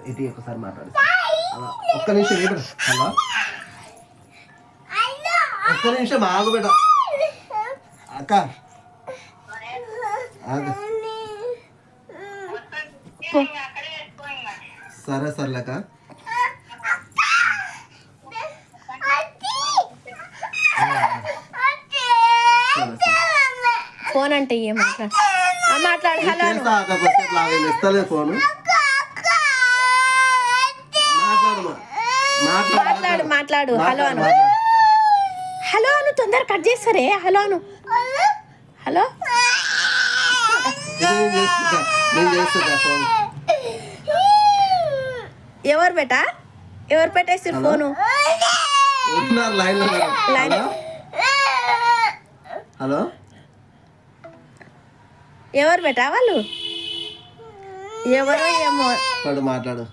ఇటు ఒకసారి మాట్లాడు. ఒక్క నిమిషం ఏడు. హలో, ఒక్క నిమిషం ఆగు బిడ్డ. అక్క ఆగు. సరే సర్లేక ఫోన్ అంటే ఏం మాట్లాడు. హలో ఇస్తలేదు ఫోను. మాట్లాడు. హలో అను. హలో అను. తొందర కట్ చేస్తారే. హలో అను. హలో ఎవరు బేటా? ఎవరు పెట్టేస్తారు ఫోను? హలో, ఎవరు బేటా వాళ్ళు? ఎవరో ఏమో. మాట్లాడు.